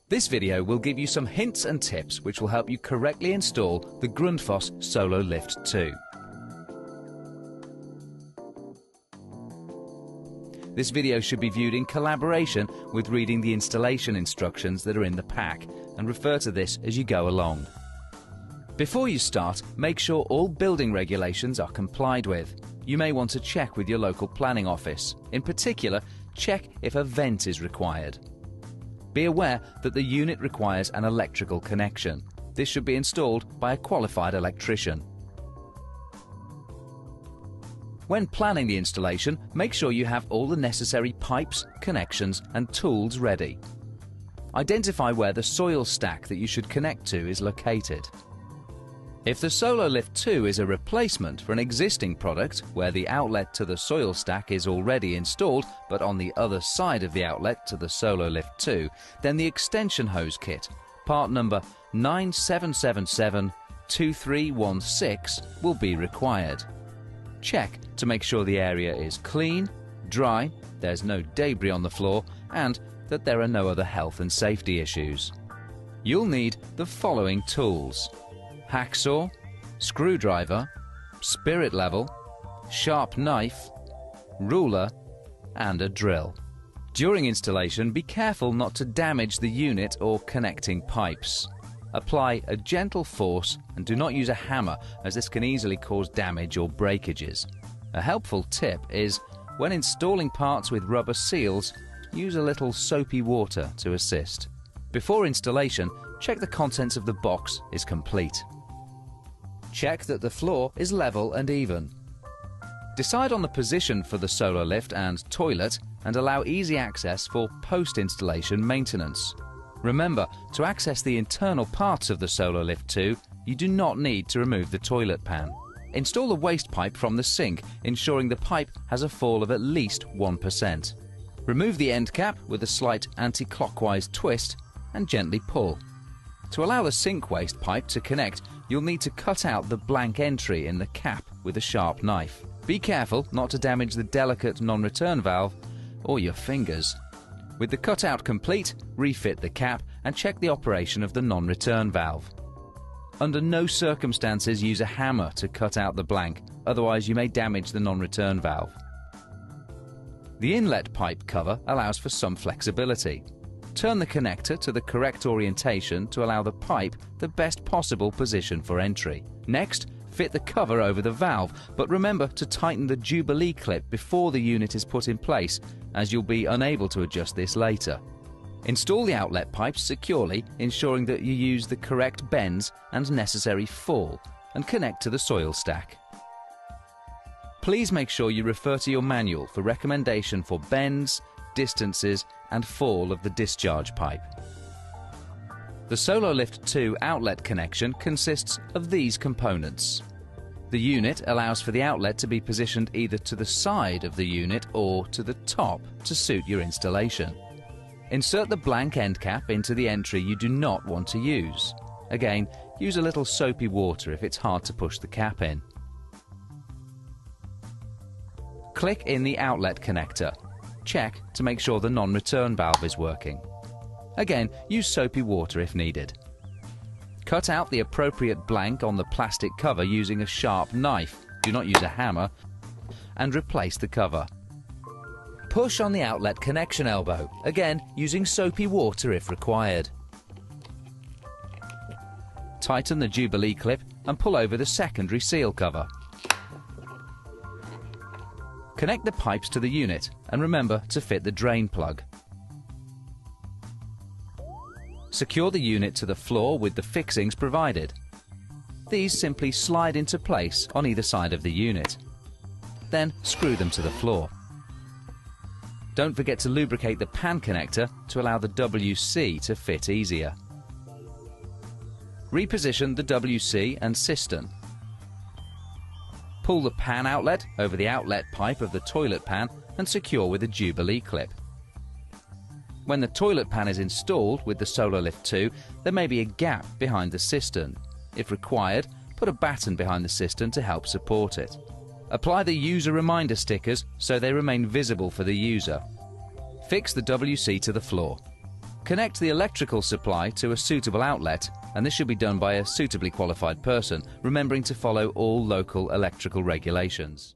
This video will give you some hints and tips which will help you correctly install the Grundfos Sololift2. This video should be viewed in collaboration with reading the installation instructions that are in the pack, and refer to this as you go along. Before you start, make sure all building regulations are complied with. You may want to check with your local planning office. In particular, check if a vent is required. Be aware that the unit requires an electrical connection. This should be installed by a qualified electrician. When planning the installation, make sure you have all the necessary pipes, connections and tools ready. Identify where the soil stack that you should connect to is located. If the Sololift2 is a replacement for an existing product where the outlet to the soil stack is already installed but on the other side of the outlet to the Sololift2, then the extension hose kit, part number 97772316, will be required. Check to make sure the area is clean, dry, there's no debris on the floor, and that there are no other health and safety issues. You'll need the following tools: hacksaw, screwdriver, spirit level, sharp knife, ruler and a drill. During installation, be careful not to damage the unit or connecting pipes. Apply a gentle force and do not use a hammer, as this can easily cause damage or breakages. A helpful tip is, when installing parts with rubber seals, use a little soapy water to assist. Before installation, check the contents of the box is complete. Check that the floor is level and even. Decide on the position for the Sololift and toilet and allow easy access for post-installation maintenance. Remember, to access the internal parts of the Sololift2, you do not need to remove the toilet pan. Install the waste pipe from the sink, ensuring the pipe has a fall of at least 1%. Remove the end cap with a slight anti-clockwise twist and gently pull. To allow the sink waste pipe to connect, you'll need to cut out the blank entry in the cap with a sharp knife. Be careful not to damage the delicate non-return valve or your fingers. With the cutout complete, refit the cap and check the operation of the non-return valve. Under no circumstances use a hammer to cut out the blank, otherwise you may damage the non-return valve. The inlet pipe cover allows for some flexibility. Turn the connector to the correct orientation to allow the pipe the best possible position for entry. Next, fit the cover over the valve, but remember to tighten the Jubilee clip before the unit is put in place, as you'll be unable to adjust this later. Install the outlet pipes securely, ensuring that you use the correct bends and necessary fall, and connect to the soil stack. Please make sure you refer to your manual for recommendation for bends, distances and fall of the discharge pipe. The Sololift2 outlet connection consists of these components. The unit allows for the outlet to be positioned either to the side of the unit or to the top to suit your installation. Insert the blank end cap into the entry you do not want to use. Again, use a little soapy water if it's hard to push the cap in. Click in the outlet connector. Check to make sure the non-return valve is working. Again, use soapy water if needed. Cut out the appropriate blank on the plastic cover using a sharp knife, do not use a hammer, and replace the cover. Push on the outlet connection elbow, again using soapy water if required. Tighten the Jubilee clip and pull over the secondary seal cover. Connect the pipes to the unit and remember to fit the drain plug. Secure the unit to the floor with the fixings provided. These simply slide into place on either side of the unit. Then screw them to the floor. Don't forget to lubricate the pan connector to allow the WC to fit easier. Reposition the WC and cistern. Pull the pan outlet over the outlet pipe of the toilet pan and secure with a Jubilee clip. When the toilet pan is installed with the Sololift2, there may be a gap behind the cistern. If required, put a batten behind the cistern to help support it. Apply the user reminder stickers so they remain visible for the user. Fix the WC to the floor. Connect the electrical supply to a suitable outlet, and this should be done by a suitably qualified person, remembering to follow all local electrical regulations.